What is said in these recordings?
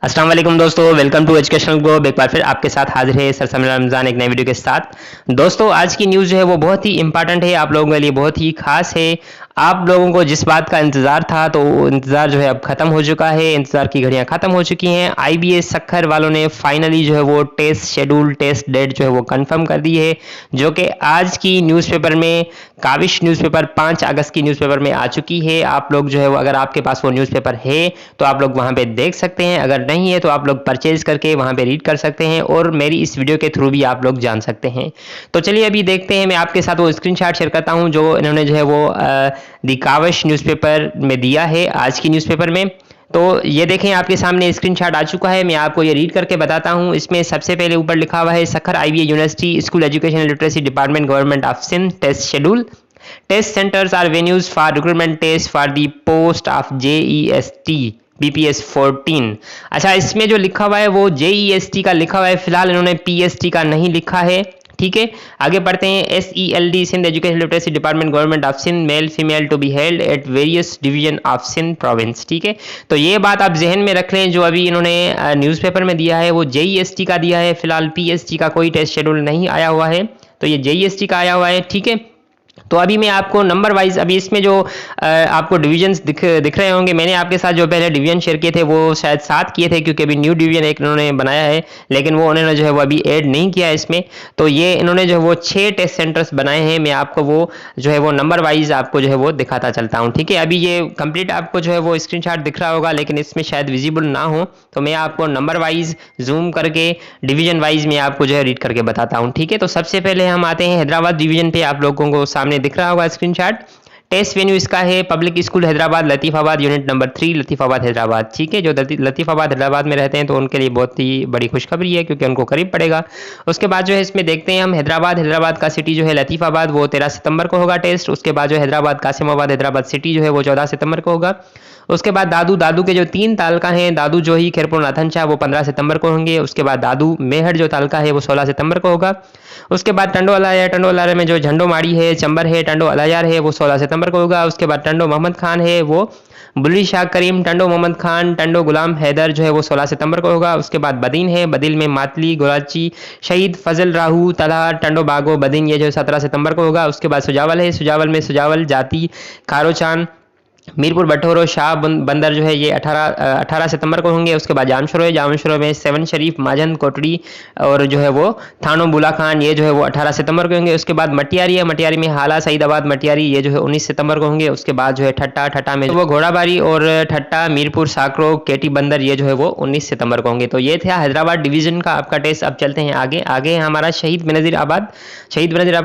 अस्सलाम वालेकुम दोस्तों, वेलकम टू एजुकेशनल ग्लोब। एक बार फिर आपके साथ हाजिर है सर समीर रमज़ान एक नई वीडियो के साथ। दोस्तों, आज की न्यूज़ जो है वो बहुत ही इंपॉर्टेंट है, आप लोगों के लिए बहुत ही खास है। आप लोगों को जिस बात का इंतज़ार था तो वो इंतज़ार जो है अब ख़त्म हो चुका है, इंतज़ार की घड़ियां ख़त्म हो चुकी हैं। आईबीएस सक्खर वालों ने फाइनली जो है वो टेस्ट शेड्यूल, टेस्ट डेट जो है वो कंफर्म कर दी है, जो कि आज की न्यूज़पेपर में, काविश न्यूज़पेपर 5 अगस्त की न्यूज़पेपर में आ चुकी है। आप लोग जो है वो, अगर आपके पास वो न्यूज़पेपर है तो आप लोग वहाँ पे देख सकते हैं, अगर नहीं है तो आप लोग परचेज करके वहाँ पे रीड कर सकते हैं और मेरी इस वीडियो के थ्रू भी आप लोग जान सकते हैं। तो चलिए अभी देखते हैं, मैं आपके साथ वो स्क्रीनशॉट शेयर करता हूँ जो इन्होंने जो है वो दी काविश न्यूज़पेपर में दिया है आज की न्यूज़पेपर में। तो ये देखें, आपके सामने स्क्रीनशॉट आ चुका है, मैं आपको ये रीड करके बताता हूँ। इसमें सबसे पहले ऊपर लिखा हुआ है Sukkur IBA university school education literacy department government of Sindh test schedule. Test centres are venues for recruitment test for the post of JEST BPS 14। अच्छा, इसमें जो लिखा हुआ है वो जेईएसटी का लिखा हुआ है, फिलहाल इन्होंने पीएसटी का नहीं लिखा है। ठीक है, आगे बढ़ते हैं। SELD Sindh education literacy department government of Sindh male female to be held at various division of Sindh province. ठीक है, तो ये बात आप जहन में रख लें, जो अभी इन्होंने न्यूज़पेपर में दिया है वो जेईएसटी का दिया है, फिलहाल पीएसटी का कोई टेस्ट शेड्यूल नहीं आया हुआ है, तो ये जेईएसटी का आया हुआ है। ठीक है, तो अभी मैं आपको नंबर वाइज, अभी इसमें जो आपको डिवीजन्स दिख रहे होंगे, मैंने आपके साथ जो पहले डिवीजन शेयर किए थे वो शायद 7 किए थे, क्योंकि अभी न्यू डिवीजन एक इन्होंने बनाया है, लेकिन वो उन्होंने जो है वो अभी ऐड नहीं किया है इसमें। तो ये इन्होंने जो है वो 6 टेस्ट सेंटर्स बनाए हैं, मैं आपको वो जो है वो नंबर वाइज आपको जो है वो दिखाता चलता हूँ। ठीक है, अभी ये कंप्लीट आपको जो है वो स्क्रीनशॉट दिख रहा होगा, लेकिन इसमें शायद विजिबल ना हो, तो मैं आपको नंबर वाइज जूम करके डिवीजन वाइज मैं आपको जो है रीड करके बताता हूँ। ठीक है, तो सबसे पहले हम आते हैं हैदराबाद डिवीजन पे। आप लोगों को सामने दिख रहा होगा स्क्रीनशॉट। टेस्ट वेन्यू इसका है public school Hyderabad Latifabad unit number 3 Latifabad Hyderabad. ठीक है, जो लतीफाबाद हैदराबाद में रहते हैं तो उनके लिए बहुत ही बड़ी खुशखबरी है, क्योंकि उनको करीब पड़ेगा। उसके बाद जो है इसमें देखते हैं हम हैदराबाद का सिटी जो है लतीफाबाद, वो 13 सितंबर को होगा टेस्ट। उसके बाद जो हैदराबाद कासिमाबाद हैदराबाद सिटी जो है वो 14 सितंबर को होगा। उसके बाद दादू के जो 3 तालका हैं, दादू जोही खैरपुर नाथन शाह, वो 15 सितंबर को होंगे। उसके बाद दादू मेहर जो तालका है वो 16 सितंबर को होगा। उसके बाद टंडो अलाया में जो झंडो माड़ी है, चंबर है, टंडो अलायार है, वो 16 सितंबर को होगा। उसके बाद टंडो मोहम्मद खान है, वो बुल्ली शाह करीम, टंडो मोहम्मद खान, टंडो गुलाम हैदर जो है वो 16 सितंबर को होगा। उसके बाद बदीन है, बदिल में मातली गोराची शहीद फजल राहू तला टंडो बागो बदीन, ये जो 17 सितंबर को होगा। उसके बाद सुजावल है, सुजावल में सुजावल जाति खारोचान मीरपुर बटोरो शाह बंदर जो है ये 18 सितंबर को होंगे। उसके बाद जामशोरो में 7 शरीफ माजन कोटड़ी और जो है वो थानो बुला खान, ये जो है वो 18 सितंबर को होंगे। उसके बाद मटियारी है, मटियारी में हाला सईदाबाद मटियारी, ये जो है 19 सितंबर को होंगे। उसके बाद जो है ठट्टा में वो घोड़ाबारी और ठट्टा मीरपुर साकरो केटी बंदर, ये जो है वो 19 सितंबर को होंगे। तो ये था हैदराबाद डिवीजन का आपका टेस्ट। अब चलते हैं आगे है हमारा शहीद बेनजीर आबाद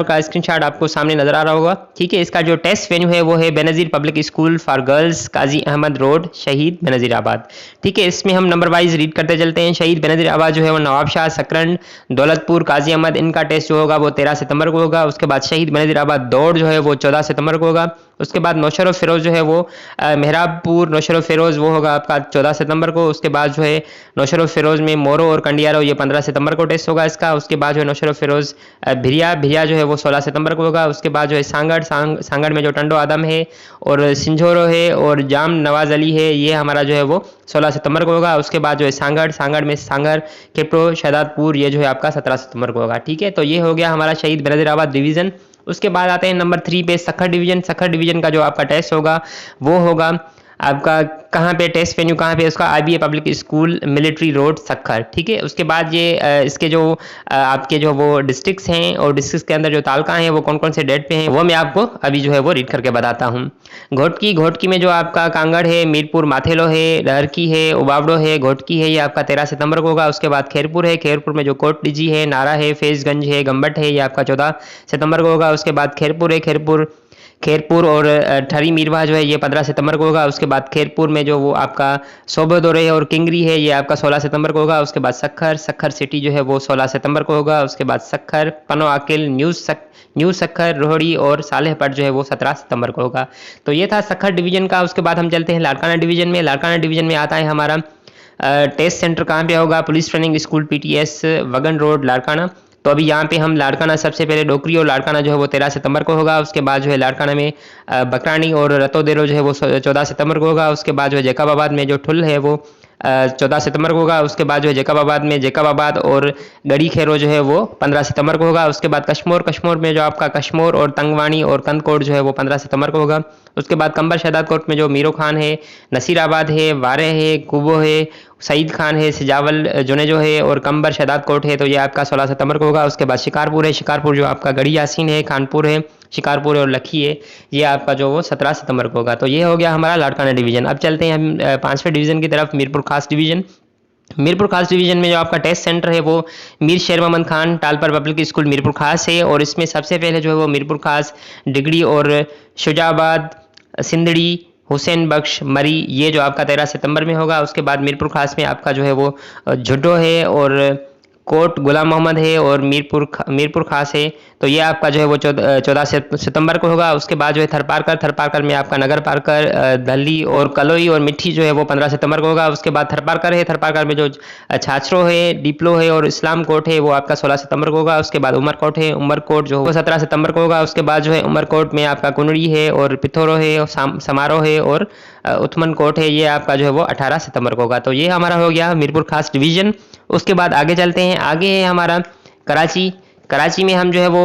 का स्क्रीनशॉट आपको सामने नजर आ रहा होगा। ठीक है, इसका जो टेस्ट वेन्यू है वो है Benazir public school for girls Qazi Ahmed road Shaheed Benazir आबाद। ठीक है, इसमें हम नंबर वाइज रीड करते चलते हैं। शहीद बेनजीर आबाद जो है वो नवाब शाह सकरंड दौलतपुर काजी अहमद, इनका टेस्ट जो होगा वो 13 सितंबर को होगा। उसके बाद शहीद बेनजीर आबाद दौड़ जो है वो 14 सितंबर को होगा। उसके बाद नौशर फिरोज जो है वो मेहराबपुर नौशर फिरोज, वो होगा आपका 14 सितंबर को। उसके बाद जो है नौशर फिरोज में मोरो और कंडियारो, ये 15 सितंबर को टेस्ट होगा इसका। उसके बाद जो है नौशर फिरोज भिरिया जो है वो 16 सितंबर को होगा। उसके बाद जो है सांगड़ में जो टंडो आदम है और सिंझोरो है और जाम नवाज अली है, ये हमारा जो है वो 16 सितंबर को होगा। उसके बाद जो है सांगड़ में सांगर केप्रो शहदादपुर, ये जो है आपका 17 सितंबर को होगा। ठीक है, तो ये हो गया हमारा शहीद बेनजीर आबाद डिवीजन। उसके बाद आते हैं नंबर 3 पे सक्खर डिवीजन का जो आपका टेस्ट होगा वो होगा आपका कहाँ पे, टेस्ट वेन्यू कहाँ पे, उसका IBA public school military road Sukkur. ठीक है, उसके बाद ये इसके जो आपके जो वो डिस्ट्रिक्ट्स हैं और डिस्ट्रिक्ट के अंदर जो तालका हैं वो कौन कौन से डेट पे हैं वो मैं आपको अभी जो है वो रीड करके बताता हूँ। घोटकी में जो आपका कांगड़ है, मीरपुर माथेलो है, लहरकी है, उबावड़ो है, घोटकी है, ये आपका 13 सितंबर को होगा। उसके बाद खैरपुर है, खैरपुर में जो कोट डिजी है, नारा है, फैजगंज है, गम्बट है, ये आपका 14 सितंबर को होगा। उसके बाद खैरपुर है, खैरपुर और ठरी मीरवा जो है ये 15 सितंबर को होगा। उसके बाद खैरपुर में जो वो आपका सोबोदोरे और किंगरी है, ये आपका 16 सितंबर को होगा। उसके बाद सक्खर सिटी जो है वो 16 सितंबर को होगा। उसके बाद सक्खर पनो आकिल न्यू सक्खर रोहड़ी और सालेहपट जो है वो 17 सितंबर को होगा। तो ये था सक्खर डिवीजन का। उसके बाद हम चलते हैं लाड़काना डिवीजन में आता है हमारा टेस्ट सेंटर कहाँ पे होगा, police training school PTS wagon road Larkana. तो अभी यहाँ पे हम लाड़काना सबसे पहले डोकरी और लाड़काना जो है वो 13 सितंबर को होगा। उसके बाद जो है लाड़काना में बकरानी और रतोदेरो जो है वो 14 सितंबर को होगा। उसके बाद जो है जैकबाबाद में जो ठुल है वो 14 सितंबर को होगा। उसके बाद जो है जैकबाबाद और गड़ी खैरो जो है वो 15 सितंबर को होगा। उसके बाद कश्मीर में जो आपका कश्मीर और तंगवानी और कंदकोट जो है वो 15 सितंबर को होगा। उसके बाद कंबर शहदाद कोट में जो मीरो खान है, नसीराबाद है, वारे है, कुबो है, सईद खान है, सिजावल जुने जो है और कंबर शहदाद कोट है, तो ये आपका 16 सितंबर को होगा। उसके बाद शिकारपुर है, शिकारपुर जो आपका गढ़ी यासीन है, खानपुर है, शिकारपुर और लखी है, ये आपका जो वो 17 सितंबर को होगा। तो ये हो गया हमारा लाड़काना डिवीजन। अब चलते हैं हम 5वें डिवीजन की तरफ, मीरपुर खास डिवीजन। मीरपुर खास डिवीजन में जो आपका टेस्ट सेंटर है वो मीर शेर मोहम्मद खान टालपर पब्लिक स्कूल मीरपुर खास है, और इसमें सबसे पहले जो है वो मीरपुर खास, डिगड़ी और शुजाबाद, सिंदड़ी, हुसैन बख्श, मरी, ये जो आपका 13 सितंबर में होगा। उसके बाद मीरपुर खास में आपका जो है वो झुड्डो है और कोट गुलाम मोहम्मद है और मीरपुर खास है, तो ये आपका जो है वो 14 सितंबर को होगा। उसके बाद जो है थरपारकर में आपका नगर पारकर, दली और कलोई और मिट्टी जो है वो 15 सितंबर को होगा। उसके बाद थरपारकर में जो छाछरो है, डिप्लो है और इस्लाम कोट है वो आपका 16 सितंबर को होगा। उसके बाद उमरकोट है, उमरकोट जो वो 17 सितंबर को होगा। उसके बाद जो है उमरकोट में आपका कुनड़ी है और पिथौरो है और समारोह है और उथमन कोट है, ये आपका जो है वो 18 सितंबर को होगा। तो ये हमारा हो गया मीरपुर खास डिवीजन। उसके बाद आगे चलते हैं, आगे है हमारा कराची में हम जो है वो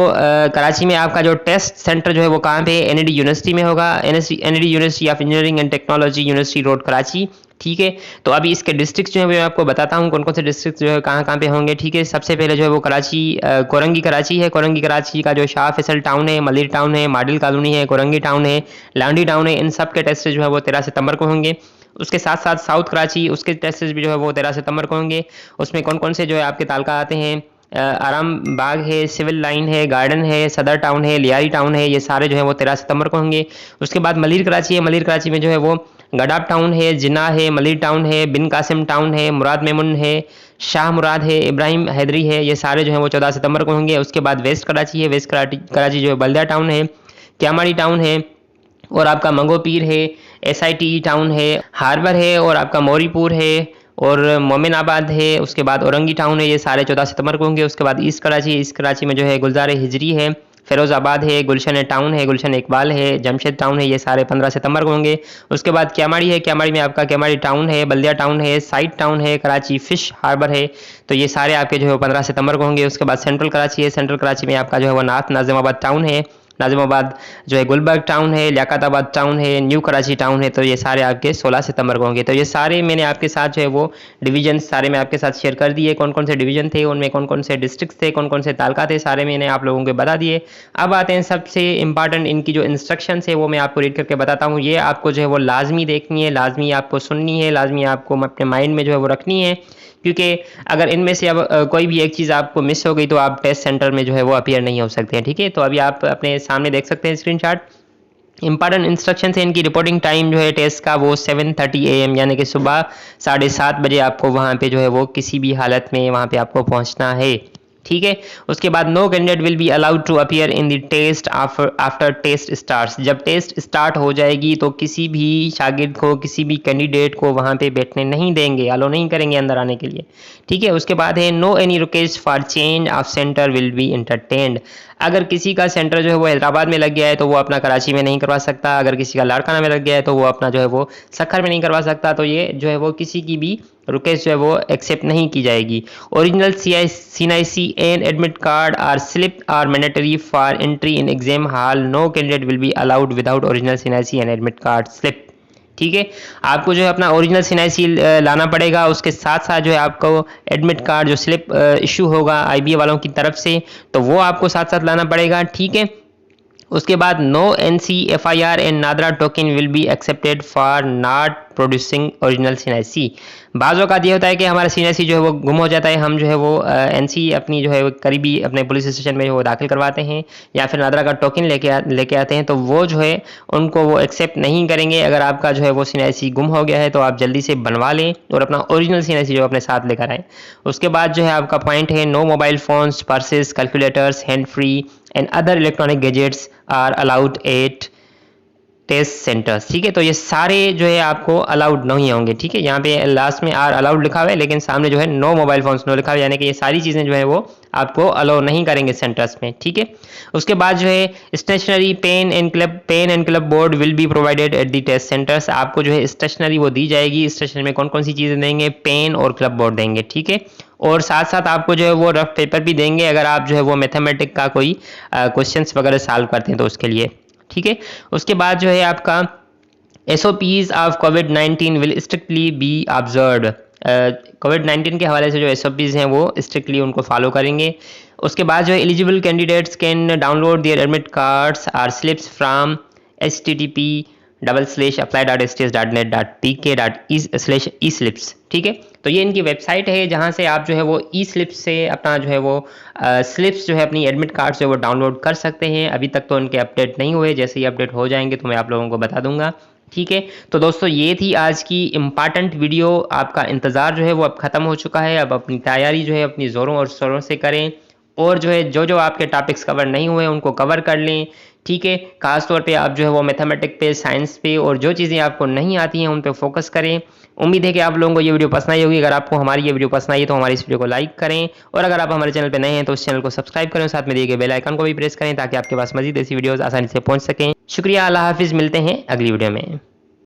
कराची में आपका जो टेस्ट सेंटर जो है वो कहाँ पे है, एनईडी यूनिवर्सिटी में होगा, NED university of engineering and technology, university road Karachi. ठीक है, तो अभी इसके डिस्ट्रिक्ट जो है मैं आपको बताता हूँ कौन कौन से डिस्ट्रिक्ट जो है कहाँ पे होंगे। ठीक है, सबसे पहले जो है वो कराची, कोरंगी कराची है। कोरंगी कराची का जो शाह फैसल टाउन है, मलिर टाउन है, माडिल कॉलोनी है, कोरंगी टाउन है, लांडी टाउन है, इन सब के टेस्ट जो है वो 13 सितंबर को होंगे। उसके साथ साथ साउथ कराची, उसके टेस्ट भी जो है वो 13 सितंबर को होंगे। उसमें कौन कौन से जो है आपके तालका आते हैं, आराम बाग है, सिविल लाइन है, गार्डन है, सदर टाउन है, लियारी टाउन है, ये सारे जो है वो 13 सितंबर को होंगे। उसके बाद मलिर कराची है, मलिर कराची में जो है वो गडाब टाउन है, जिन्ना है, मलिर टाउन है, बिन कासिम टाउन है, मुराद मेमुन है, शाह मुराद है, इब्राहिम हैदरी है, ये सारे जो है वो 14 सितंबर को होंगे। उसके बाद वेस्ट कराची है, वेस्ट कराची जो है बल्दिया टाउन है, क्यामाड़ी टाउन है और आपका मंगो पीर है, SIT टाउन है, हार्बर है और आपका मौरीपुर है और मोमिनाबाद है। उसके बाद औरंगी टाउन है, ये सारे 14 सितंबर को होंगे। उसके बाद ईस्ट कराची में जो है गुलजार हिजरी है, फिरोजाबाद है, गुलशन टाउन है, गुलशन इकबाल है, जमशेद टाउन है, ये सारे 15 सितंबर को होंगे। उसके बाद क्यामाड़ी है, क्यामाड़ी में आपका क्यामाड़ी टाउन है, बल्दिया टाउन है, साइड टाउन है, कराची फिश हार्बर है, तो ये सारे आपके जो है 15 सितंबर को होंगे। उसके बाद सेंट्रल कराची है, सेंट्रल कराची में आपका जो है वो नाजिमाबाद टाउन है, नाजिमाबाद जो है गुलबर्ग टाउन है, लियाकताबाद टाउन है, न्यू कराची टाउन है, तो ये सारे आपके 16 सितंबर को होंगे। तो ये सारे मैंने आपके साथ जो है वो डिवीजन सारे मैं आपके साथ शेयर कर दिए, कौन कौन से डिवीजन थे, उनमें कौन कौन से डिस्ट्रिक्ट थे, कौन कौन से तालका थे, सारे मैंने आप लोगों को बता दिए। अब आते हैं सबसे इंपॉर्टेंट, इनकी जो इंस्ट्रक्शन है वो मैं आपको रीड करके बताता हूँ। ये आपको जो है वो लाजमी देखनी है, लाजमी आपको सुननी है, लाजमी आपको अपने माइंड में जो है वो रखनी है, क्योंकि अगर इनमें से अब कोई भी एक चीज़ आपको मिस हो गई तो आप टेस्ट सेंटर में जो है वो अपीयर नहीं हो सकते हैं। ठीक है, तो अभी आप अपने सामने देख सकते हैं स्क्रीनशॉट। इंपॉर्टेंट इंस्ट्रक्शन है, इनकी रिपोर्टिंग टाइम जो है टेस्ट का वो 7:30 AM यानी कि सुबह 7:30 बजे आपको वहाँ पे जो है वो किसी भी हालत में वहाँ पे आपको पहुँचना है। ठीक है, उसके बाद no candidate will be allowed to appear in the test after test starts. जब टेस्ट स्टार्ट हो जाएगी तो किसी भी शागिर्द को, किसी भी कैंडिडेट को वहाँ पे बैठने नहीं देंगे, अलो नहीं करेंगे अंदर आने के लिए। ठीक है, उसके बाद है no any request for change of centre will be entertained. अगर किसी का सेंटर जो है वो हैदराबाद में लग गया है तो वो अपना कराची में नहीं करवा सकता, अगर किसी का लाड़काना में लग गया है तो वो अपना जो है वो सखर में नहीं करवा सकता, तो ये जो है वो किसी की भी रिक्वेस्ट जो है वो एक्सेप्ट नहीं की जाएगी। Original CNIC and admit card are slip are mandatory for entry in exam hall, no candidate will be allowed without original CNIC and admit card slip. ठीक है, आपको जो है अपना ओरिजिनल CNIC लाना पड़ेगा, उसके साथ साथ जो है आपको एडमिट कार्ड जो स्लिप इशू होगा IBA वालों की तरफ से, तो वो आपको साथ साथ लाना पड़ेगा। ठीक है, उसके बाद no NC FIR and NADRA token will be accepted for not producing original CNIC। बाज़ औक़ात ये होता है कि हमारा CNIC जो है वो गुम हो जाता है, हम जो है वो NC अपनी जो है वो करीबी अपने पुलिस स्टेशन में वो दाखिल करवाते हैं या फिर नादरा का टोकन लेके आते हैं, तो वो जो है उनको वो एक्सेप्ट नहीं करेंगे। अगर आपका जो है वो CNIC गुम हो गया है तो आप जल्दी से बनवा लें और अपना ओरिजिनल CNIC जो अपने साथ लेकर आएँ। उसके बाद जो है आपका पॉइंट है no mobile phones, purses, calculators, hand free and other electronic gadgets are allowed at test centres, ठीक है। तो ये सारे जो है आपको अलाउड नहीं होंगे, ठीक है। यहाँ पे लास्ट में आर अलाउड लिखा हुआ है, लेकिन सामने जो है नो मोबाइल फोन्स नो लिखा हुआ है, यानी कि ये सारी चीज़ें जो है वो आपको अलाउ नहीं करेंगे सेंटर्स में, ठीक है। उसके बाद जो है stationery pen and clipboard will be provided at the test centres. आपको जो है स्टेशनरी वो दी जाएगी। स्टेशनरी में कौन कौन सी चीज़ें देंगे, पेन और क्लब बोर्ड देंगे, ठीक है। और साथ साथ आपको जो है वो रफ पेपर भी देंगे, अगर आप जो है वो मैथमेटिक का कोई क्वेश्चंस वगैरह सॉल्व करते हैं तो उसके लिए, ठीक है। उसके बाद जो है आपका SOPs ऑफ कोविड-19 विल स्ट्रिक्टली बी ऑब्जर्व्ड। कोविड-19 के हवाले से जो SOPs हैं वो स्ट्रिक्टली उनको फॉलो करेंगे। उसके बाद जो है eligible candidates can download their admit cards are slips from http://apply.sts.net.pk.e/eslips, ठीक है। तो ये इनकी वेबसाइट है जहाँ से आप जो है वो ई स्लिप्स से अपना जो है वो स्लिप्स जो है अपनी एडमिट कार्ड से वो डाउनलोड कर सकते हैं। अभी तक तो उनके अपडेट नहीं हुए, जैसे ही अपडेट हो जाएंगे तो मैं आप लोगों को बता दूंगा, ठीक है। तो दोस्तों ये थी आज की इम्पॉर्टेंट वीडियो। आपका इंतज़ार जो है वो अब ख़त्म हो चुका है। अब अपनी तैयारी जो है अपनी ज़ोरों और शोरों से करें, और जो है जो आपके टॉपिक्स कवर नहीं हुए उनको कवर कर लें, ठीक है। खास तौर पे आप जो है वो मैथमेटिक्स पे, साइंस पे और जो चीज़ें आपको नहीं आती हैं उन पे फोकस करें। उम्मीद है कि आप लोगों को ये वीडियो पसंद आई होगी। अगर आपको हमारी ये वीडियो पसंद आई है तो हमारी इस वीडियो को लाइक करें, और अगर आप हमारे चैनल पे नए हैं तो उस चैनल को सब्सक्राइब करें, साथ में दिए गए बेल आइकन को भी प्रेस करें ताकि आपके पास मजीद ऐसी वीडियोज़ आसानी से पहुँच सकें। शुक्रिया, अल्लाह हाफिज़, मिलते हैं अगली वीडियो में।